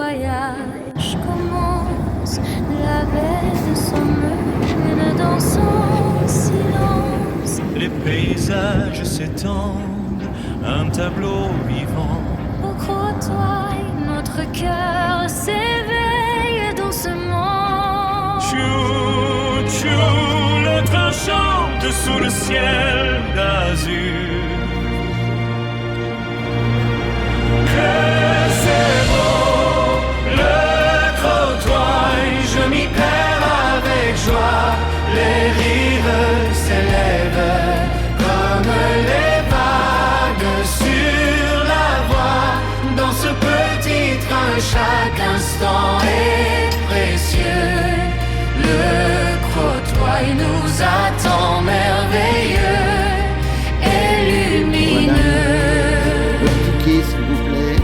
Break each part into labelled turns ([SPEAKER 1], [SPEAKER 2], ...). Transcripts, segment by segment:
[SPEAKER 1] voyage commence. La bête s'emmène dans son silence.
[SPEAKER 2] Les paysages s'étendent, un tableau vivant.
[SPEAKER 1] Au crottoir, notre cœur s'éveille doucement.
[SPEAKER 2] Tchou, tchou, le train chante sous le ciel d'azur. Que c'est beau, le trottoir, je m'y perds avec joie. Les rires s'élèvent comme les vagues sur la voie. Dans ce petit train, chaque instant est précieux. Le trottoir nous attend merveilleux et lumineux.
[SPEAKER 3] S'il vous plaît.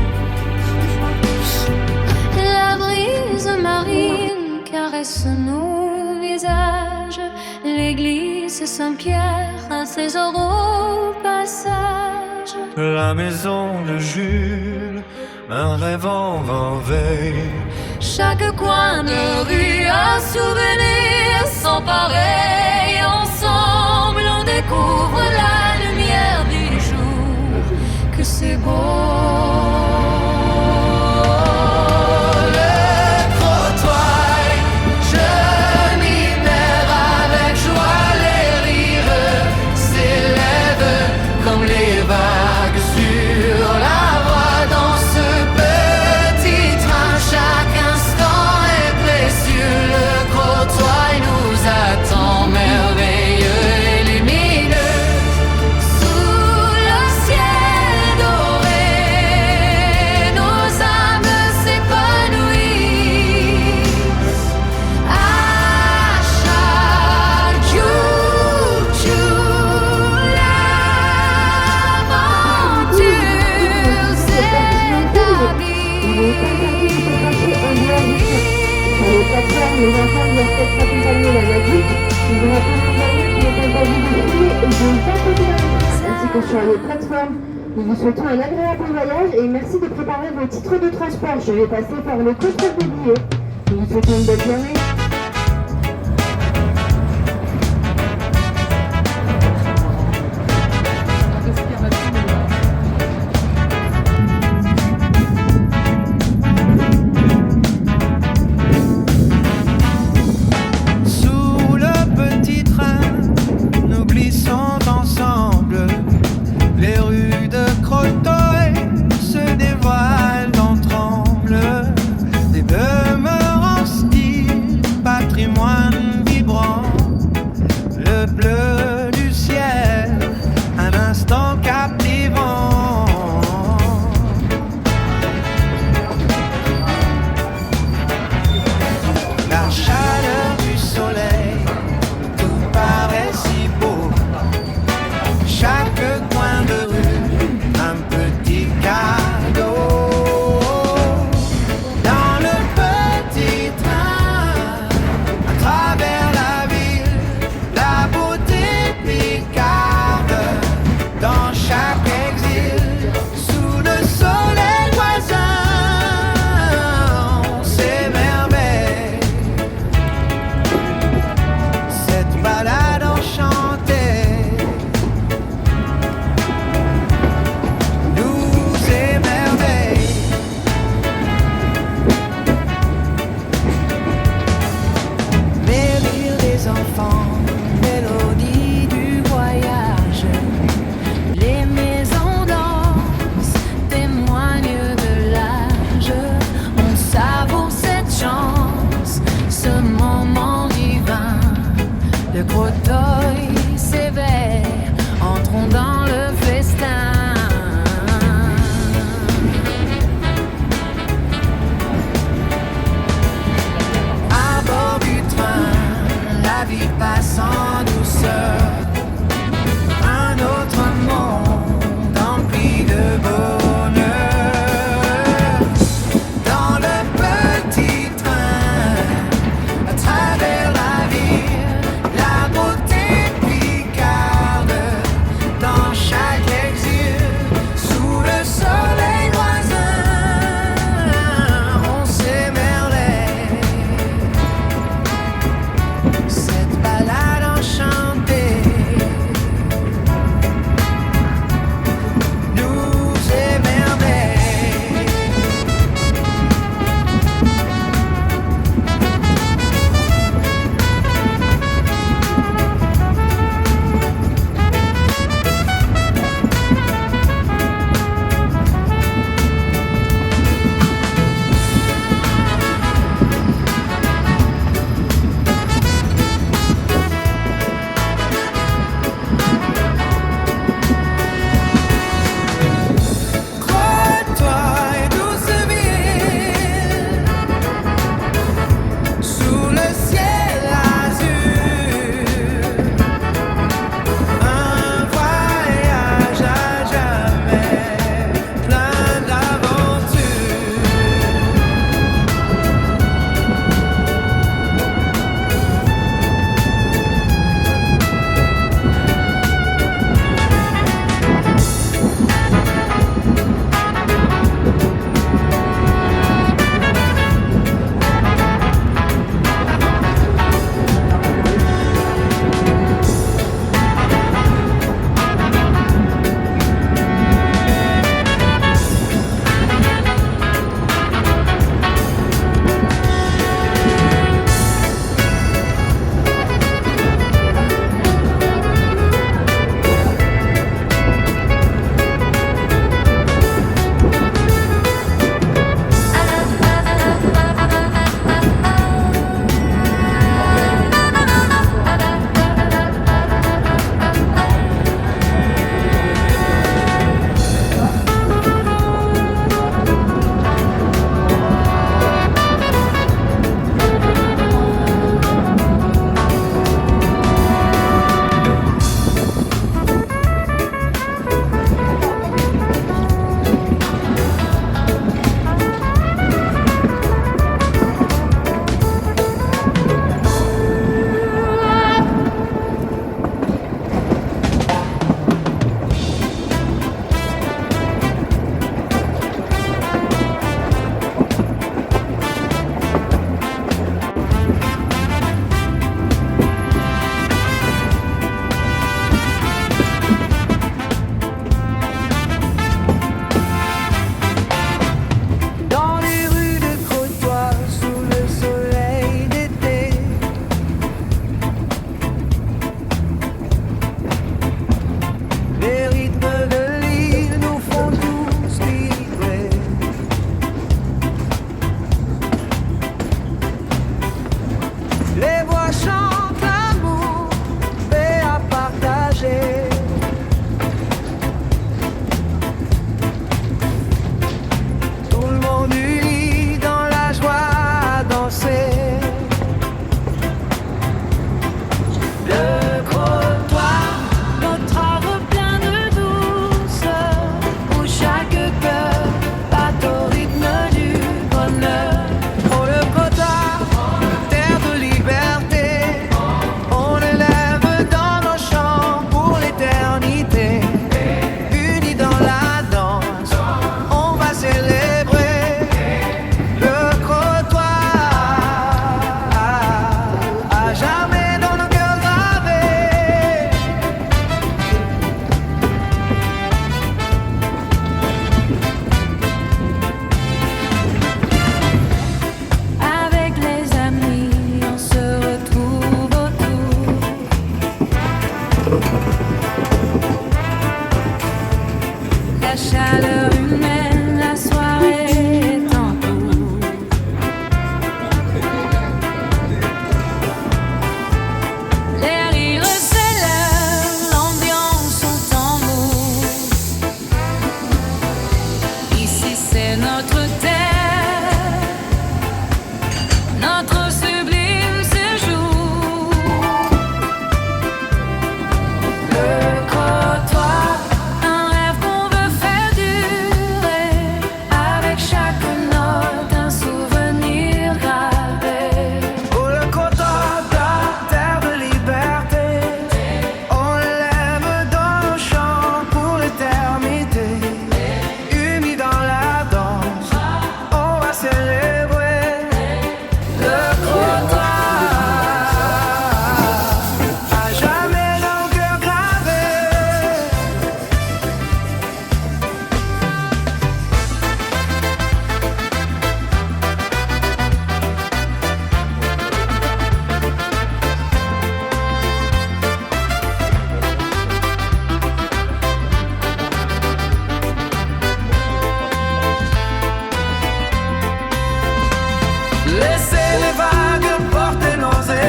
[SPEAKER 1] La brise marine caresse nos visages. L'église Saint-Pierre a ses ors au passage.
[SPEAKER 2] La maison de Jules, un rêve en veille.
[SPEAKER 1] Chaque coin de rue, un souvenir sans pareil. Ensemble, on découvre la lumière du jour. Que c'est beau.
[SPEAKER 4] Les enfants doivent être accompagnés d'un adulte. Nous avons un qui est interdit de fumer et de papoter ainsi que sur les plateformes. Nous vous souhaitons un agréable voyage et merci de préparer vos titres de transport. Je vais passer par le contrôle des billets. Nous vous souhaitons une bonne journée.
[SPEAKER 5] Des demeures hostiles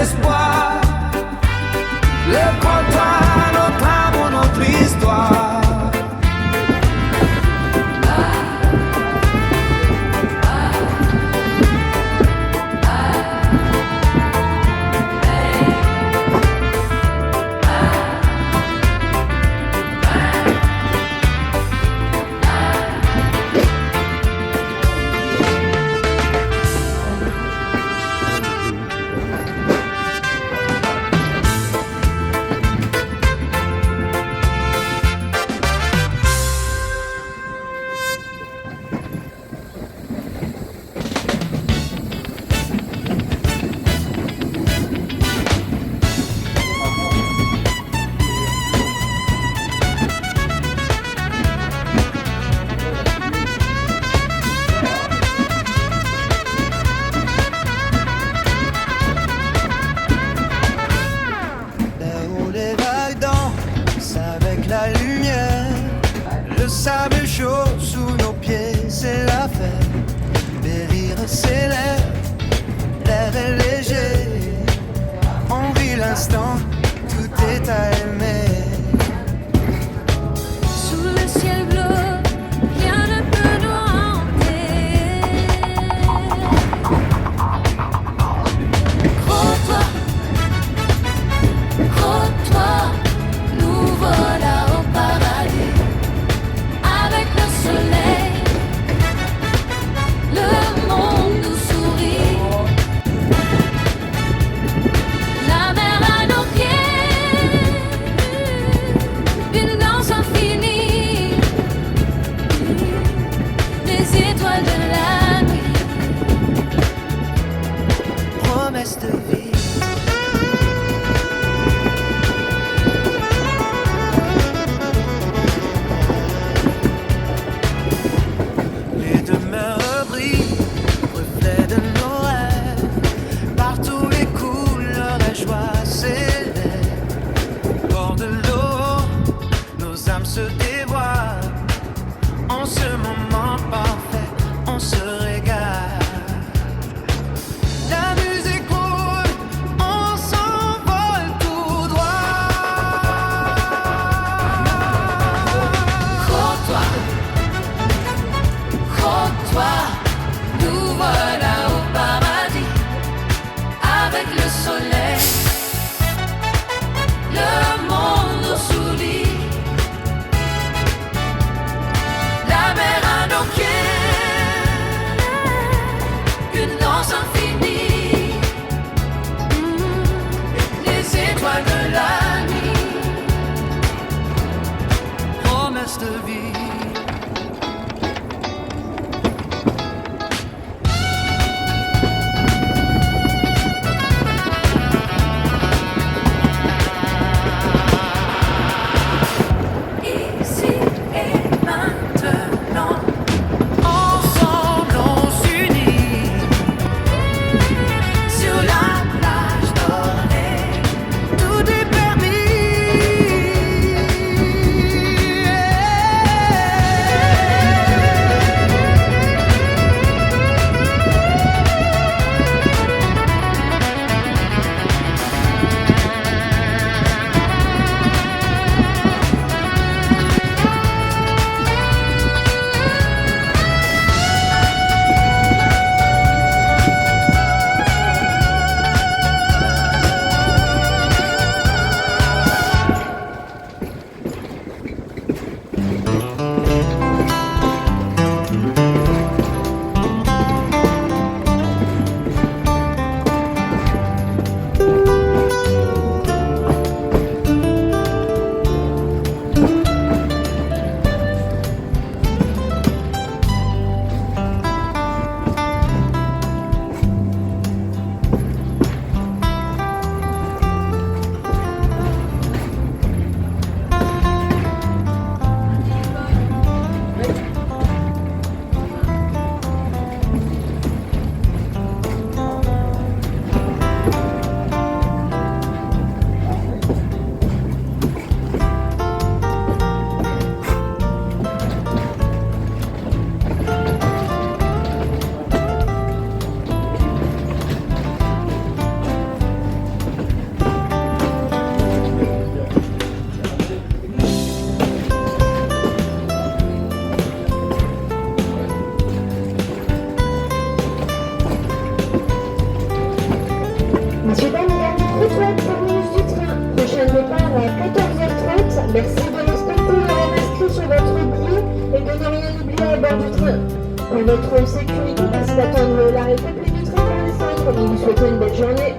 [SPEAKER 5] l'espoir. Le comptoir, notre amour, notre histoire. La lumière, le sable chaud sous nos pieds, c'est la fête. Les rires s'élèvent, l'air est léger. On vit l'instant, tout est à aimer.
[SPEAKER 1] Sous le ciel bleu, rien ne peut nous hanter. Crois-toi, crois-toi, nous voilà. Avec le soleil, le monde nous
[SPEAKER 4] Merci de respecter les règles inscrites sur votre billet et de ne rien oublier à bord du train. Pour votre sécurité, merci d'attendre l'arrêt complet du train pour descendre. Nous vous souhaitons une belle journée.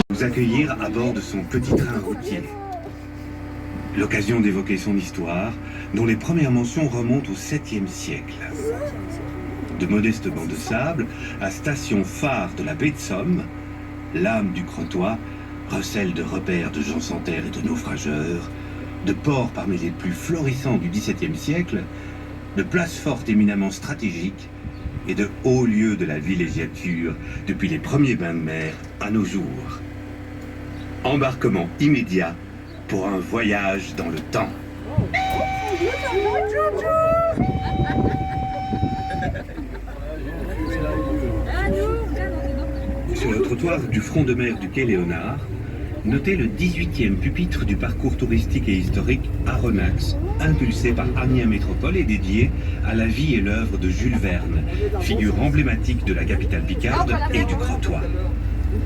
[SPEAKER 6] Nous accueillir à bord de son petit train routier. L'occasion d'évoquer son histoire, dont les premières mentions remontent au 7e siècle. De modestes bancs de sable à station phare de la baie de Somme, l'âme du Crotoy recèle de repères de gens sans terre et de naufrageurs, de ports parmi les plus florissants du XVIIe siècle, de places fortes éminemment stratégiques et de hauts lieux de la villégiature depuis les premiers bains de mer à nos jours. Embarquement immédiat pour un voyage dans le temps. Sur le trottoir du front de mer du quai Léonard, notez le 18e pupitre du parcours touristique et historique Aronnax, impulsé par Amiens Métropole et dédié à la vie et l'œuvre de Jules Verne, figure emblématique de la capitale picarde et du Crotoy.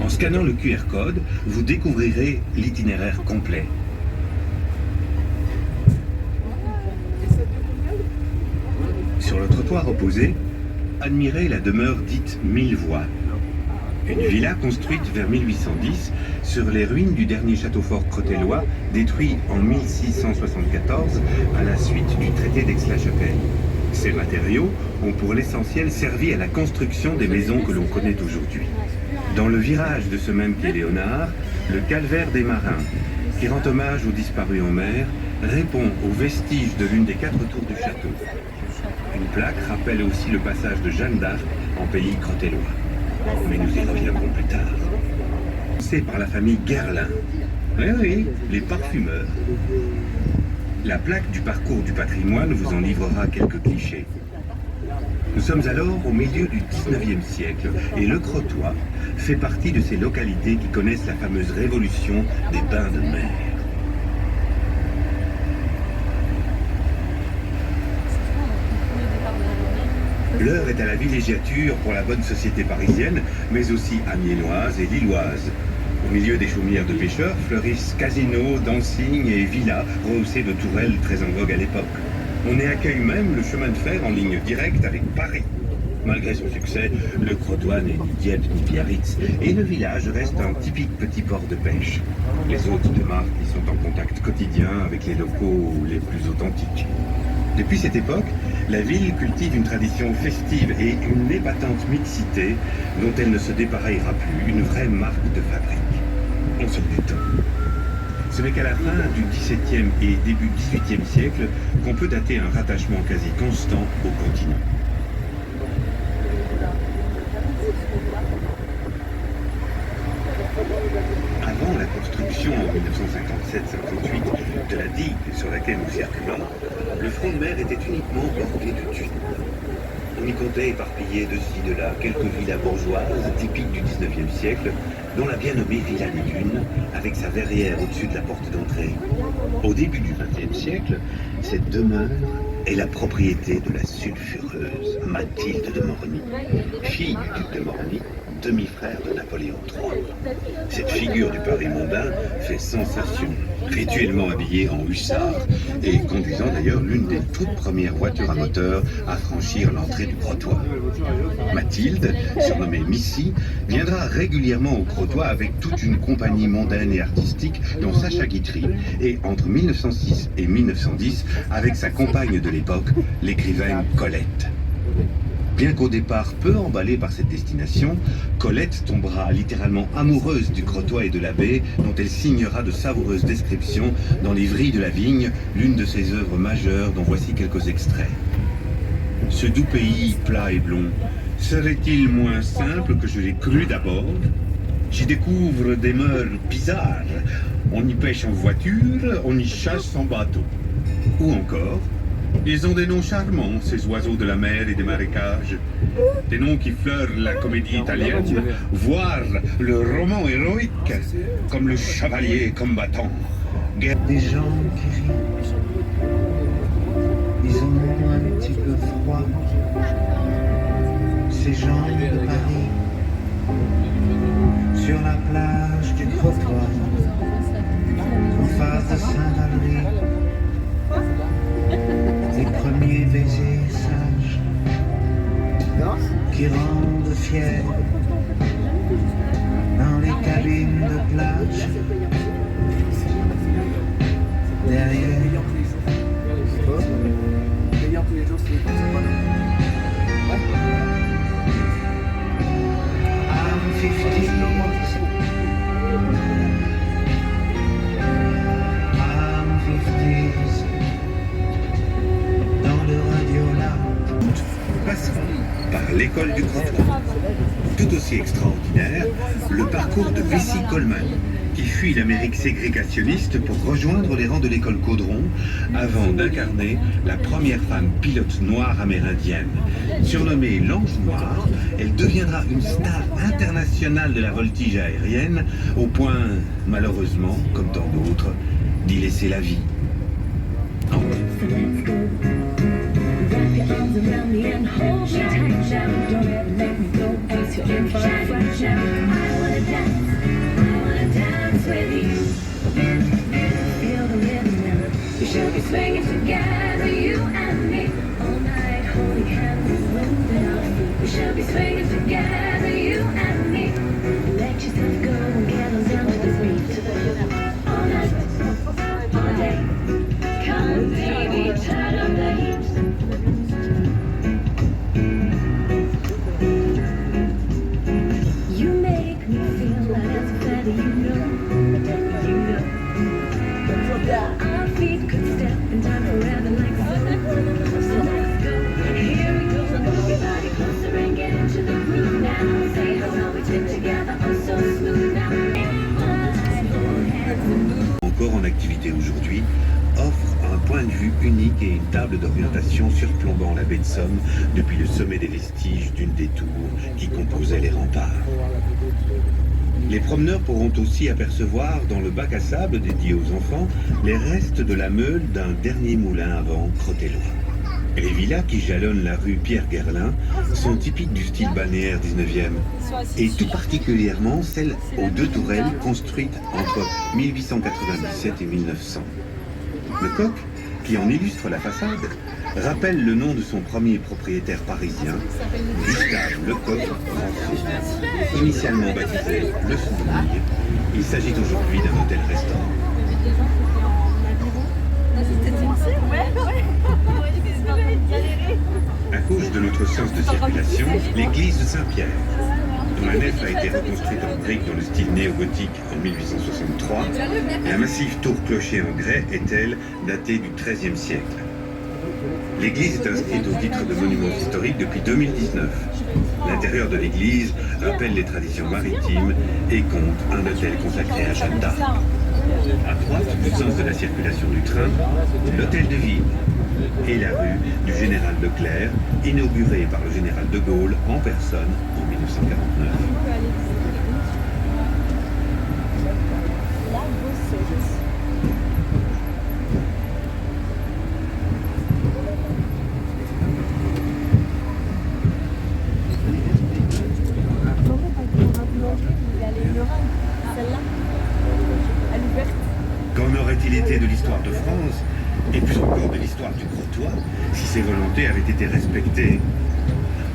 [SPEAKER 6] En scannant le QR code, vous découvrirez l'itinéraire complet. Sur le trottoir opposé, admirez la demeure dite Millevoie. Une villa construite vers 1810 sur les ruines du dernier château fort crotellois, détruit en 1674 à la suite du traité d'Aix-la-Chapelle. Ces matériaux ont pour l'essentiel servi à la construction des maisons que l'on connaît aujourd'hui. Dans le virage de ce même quai Léonard, le calvaire des marins, qui rend hommage aux disparus en mer, répond aux vestiges de l'une des 4 tours du château. Une plaque rappelle aussi le passage de Jeanne d'Arc en pays crotellois. Mais nous y reviendrons plus tard. C'est par la famille Guerlain. Oui, les parfumeurs. La plaque du parcours du patrimoine vous en livrera quelques clichés. Nous sommes alors au milieu du 19e siècle et le Crotoy fait partie de ces localités qui connaissent la fameuse révolution des bains de mer. L'heure est à la villégiature pour la bonne société parisienne, mais aussi amiénoise et lilloise. Au milieu des chaumières de pêcheurs fleurissent casinos, dancing et villas rehaussées de tourelles très en vogue à l'époque. On y accueille même le chemin de fer en ligne directe avec Paris. Malgré son succès, le Crotoy n'est ni Dieppe ni Biarritz, et le village reste un typique petit port de pêche. Les hôtes de marque y sont en contact quotidien avec les locaux les plus authentiques. Depuis cette époque, la ville cultive une tradition festive et une épatante mixité dont elle ne se dépareillera plus, une vraie marque de fabrique. On sort du temps. Ce n'est qu'à la fin du XVIIe et début XVIIIe siècle qu'on peut dater un rattachement quasi constant au continent. Avant la construction en 1957-58 y comptait éparpillées de ci, de là, quelques villas bourgeoises typiques du 19e siècle, dont la bien nommée Villa des Dunes, avec sa verrière au-dessus de la porte d'entrée. Au début du 20e siècle, cette demeure est la propriété de la sulfureuse Mathilde de Morny, fille du duc de Morny, demi-frère de Napoléon III. Cette figure du Paris mondain fait sensation, rituellement habillée en hussard et conduisant d'ailleurs l'une des toutes premières voitures à moteur à franchir l'entrée du Crotoy. Mathilde, surnommée Missy, viendra régulièrement au Crotoy avec toute une compagnie mondaine et artistique dont Sacha Guitry, et entre 1906 et 1910 avec sa compagne de l'époque, l'écrivaine Colette. Bien qu'au départ peu emballée par cette destination, Colette tombera littéralement amoureuse du Crotoy et de la baie, dont elle signera de savoureuses descriptions dans Les Vrilles de la Vigne, l'une de ses œuvres majeures dont voici quelques extraits. Ce doux pays plat et blond, serait-il moins simple que je l'ai cru d'abord? J'y découvre des mœurs bizarres. On y pêche en voiture, on y chasse en bateau. Ou encore, ils ont des noms charmants, ces oiseaux de la mer et des marécages. Des noms qui fleurent la comédie italienne, voire le roman héroïque, comme le chevalier combattant.
[SPEAKER 3] Des gens qui rient. Ils ont un petit peu froid. Ces gens de Paris, sur la plage du Crotoy, en face de Saint-Valery. Les premiers baisers sages qui rendent fiers dans les cabines de plage. Derrière I'm 50.
[SPEAKER 6] Passons par l'école du Crotoy. Tout aussi extraordinaire, le parcours de Bessie Coleman, qui fuit l'Amérique ségrégationniste pour rejoindre les rangs de l'école Caudron avant d'incarner la première femme pilote noire amérindienne. Surnommée l'Ange Noir, elle deviendra une star internationale de la voltige aérienne, au point, malheureusement, comme tant d'autres, d'y laisser la vie.
[SPEAKER 1] Arms around me and hold me tight now. Don't ever let me go, 'cause you're in for a fight now. I wanna dance with you. Feel the rhythm now. We should be swinging together, you and me. All night, holding hands and moving our feet. We should be swinging together, you and me. Let yourself go and get down to this beat. All night, all day. Come baby, turn up the heat. Our feet could step in time forever like so. So let's go, here we go. Everybody closer and get into the groove now. Say how well we fit together, oh so smooth now.
[SPEAKER 6] Encore en activité aujourd'hui, offre un point de vue unique et une table d'orientation surplombant la baie de Somme depuis le sommet des vestiges d'une des tours qui composait les remparts. Les promeneurs pourront aussi apercevoir dans le bac à sable dédié aux enfants les restes de la meule d'un dernier moulin à vent crotellois. Les villas qui jalonnent la rue Pierre-Guerlain sont typiques du style balnéaire 19e, et tout particulièrement celles aux deux tourelles construites entre 1897 et 1900. Le coq, qui en illustre la façade, rappelle le nom de son premier propriétaire parisien, Gustave Lecoq Rancé. Initialement baptisé Le Souvenir, il s'agit aujourd'hui d'un hôtel-restaurant. À cause de notre sens de circulation, l'église de Saint-Pierre, dont la nef a été reconstruite en briques dans le style néo-gothique en 1863, la massive tour-clocher en grès est, elle, datée du XIIIe siècle. L'église est inscrite au titre de monuments historiques depuis 2019. L'intérieur de l'église rappelle les traditions maritimes et compte un hôtel consacré à Jeanne d'Arc. À droite, du sens de la circulation du train, l'hôtel de ville, et la rue du Général Leclerc, inaugurée par le général de Gaulle en personne en 1949. Qu'en aurait-il été de l'histoire de France, et plus encore de l'histoire du Crotoy, si ses volontés avaient été respectées?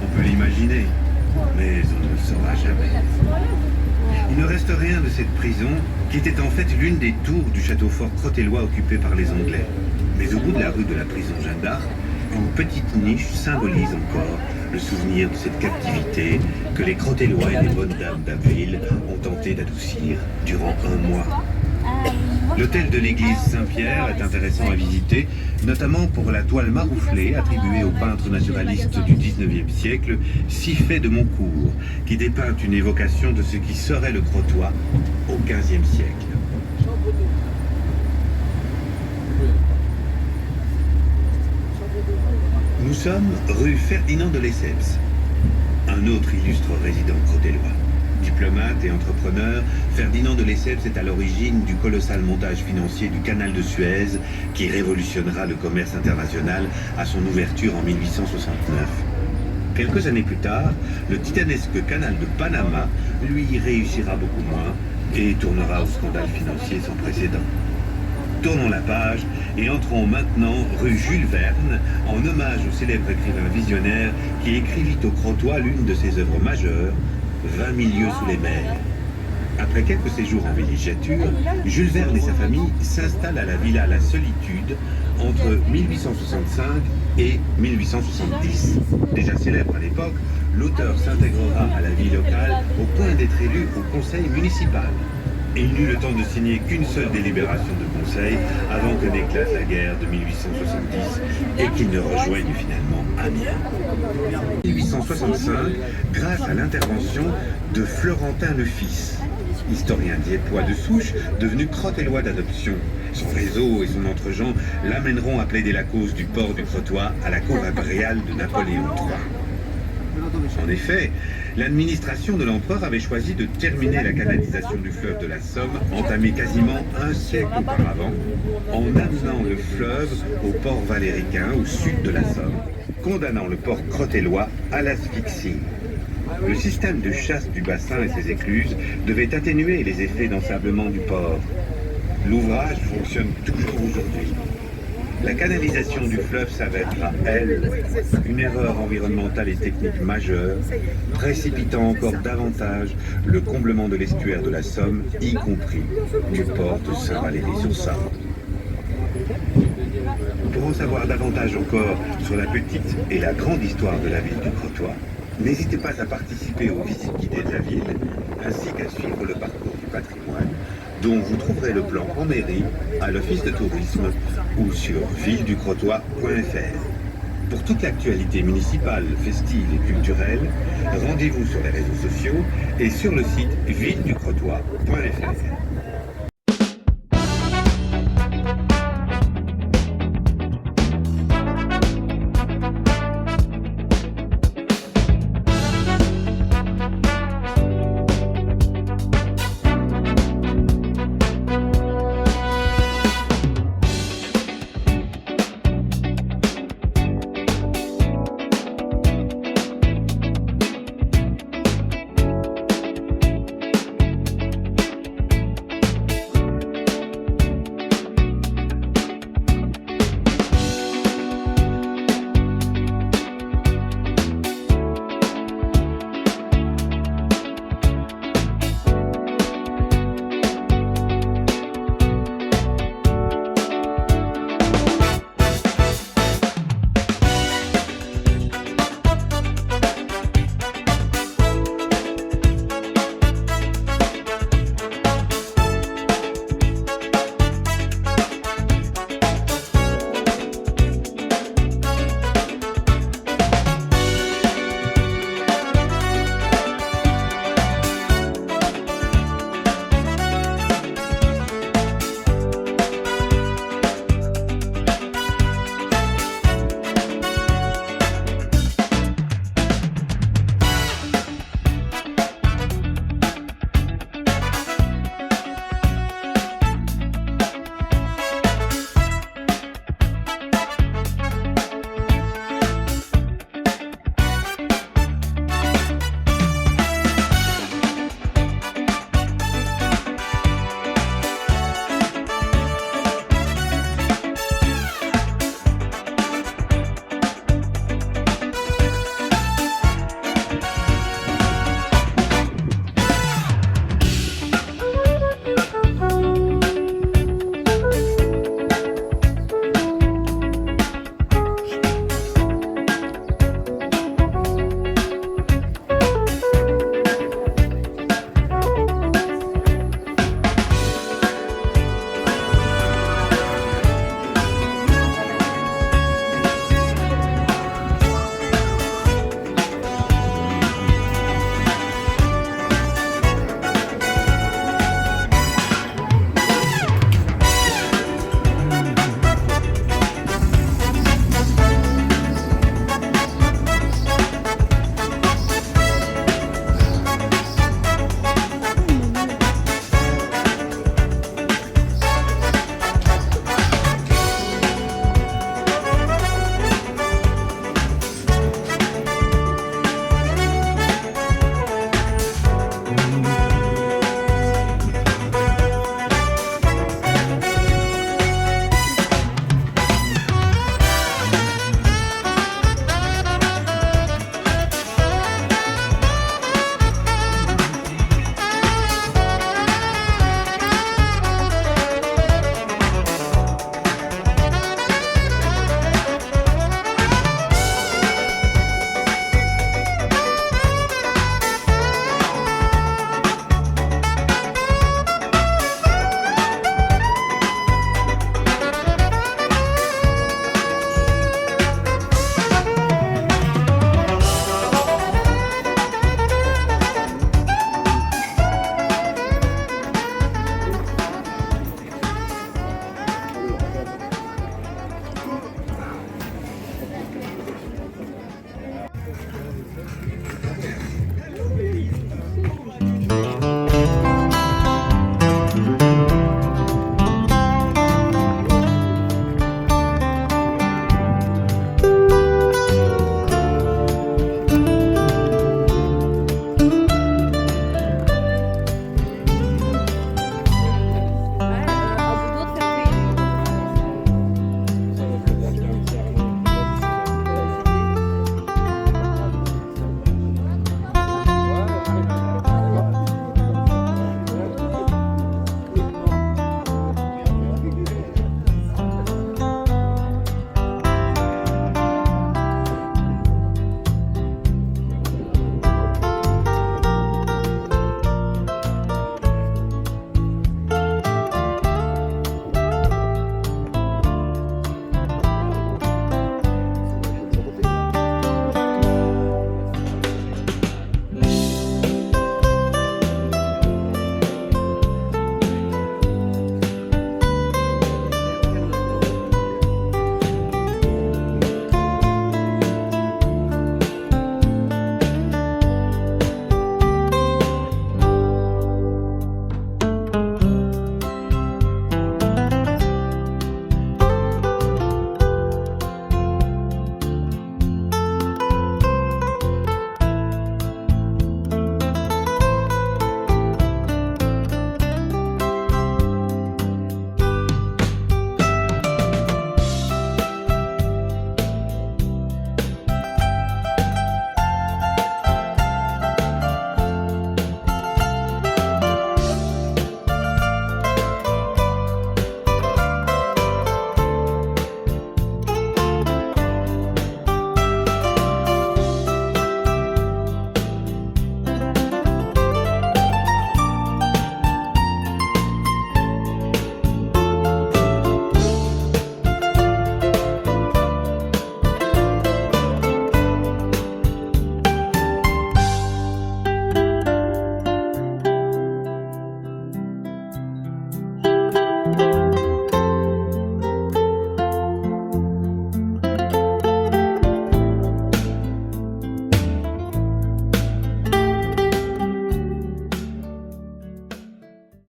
[SPEAKER 6] On peut l'imaginer, mais on ne le saura jamais. Il ne reste rien de cette prison, qui était en fait l'une des tours du château fort crotellois occupé par les Anglais. Mais au bout de la rue de la prison Jeanne d'Arc, une petite niche symbolise encore le souvenir de cette captivité que les Crotellois et les bonnes dames d'Abbeville ont tenté d'adoucir durant un mois. L'hôtel de l'église Saint-Pierre est intéressant à visiter, notamment pour la toile marouflée attribuée au peintre naturaliste du XIXe siècle, Siffet de Moncourt, qui dépeint une évocation de ce qui serait le Crotoy au XVe siècle. Nous sommes rue Ferdinand de Lesseps, un autre illustre résident crotellois. Diplomate et entrepreneur, Ferdinand de Lesseps est à l'origine du colossal montage financier du canal de Suez qui révolutionnera le commerce international à son ouverture en 1869. Quelques années plus tard, le titanesque canal de Panama, lui, réussira beaucoup moins et tournera au scandale financier sans précédent. Tournons la page et entrons maintenant rue Jules Verne, en hommage au célèbre écrivain visionnaire qui écrivit au Crotoy l'une de ses œuvres majeures, 20 000 lieues sous les mers. Après quelques séjours en villégiature, Jules Verne et sa famille s'installent à la villa La Solitude entre 1865 et 1870. Déjà célèbre à l'époque, l'auteur s'intégrera à la vie locale au point d'être élu au conseil municipal. Et il n'eut le temps de signer qu'une seule délibération de conseil avant que n'éclate la guerre de 1870 et qu'il ne rejoigne finalement Amiens. 1865, grâce à l'intervention de Florentin le Fils, historien diepois de souche, devenu crotellois d'adoption. Son réseau et son entre-gens l'amèneront à plaider la cause du port du Crotoy à la cour impériale de Napoléon III. En effet, l'administration de l'empereur avait choisi de terminer la canalisation du fleuve de la Somme, entamée quasiment un siècle auparavant, en amenant le fleuve au port valéricain au sud de la Somme, condamnant le port crotellois à l'asphyxie. Le système de chasse du bassin et ses écluses devait atténuer les effets d'ensablement du port. L'ouvrage fonctionne toujours aujourd'hui. La canalisation du fleuve s'avérera, elle, une erreur environnementale et technique majeure, précipitant encore davantage le comblement de l'estuaire de la Somme, y compris du port de Saint-Valery-sur-Sarre. Pour en savoir davantage encore sur la petite et la grande histoire de la ville du Crotoy, n'hésitez pas à participer aux visites guidées de la ville, ainsi qu'à suivre le parcours du patrimoine, dont vous trouverez le plan en mairie, à l'office de tourisme ou sur villeducrotoy.fr. Pour toute l'actualité municipale, festive et culturelle, rendez-vous sur les réseaux sociaux et sur le site villeducrotoy.fr.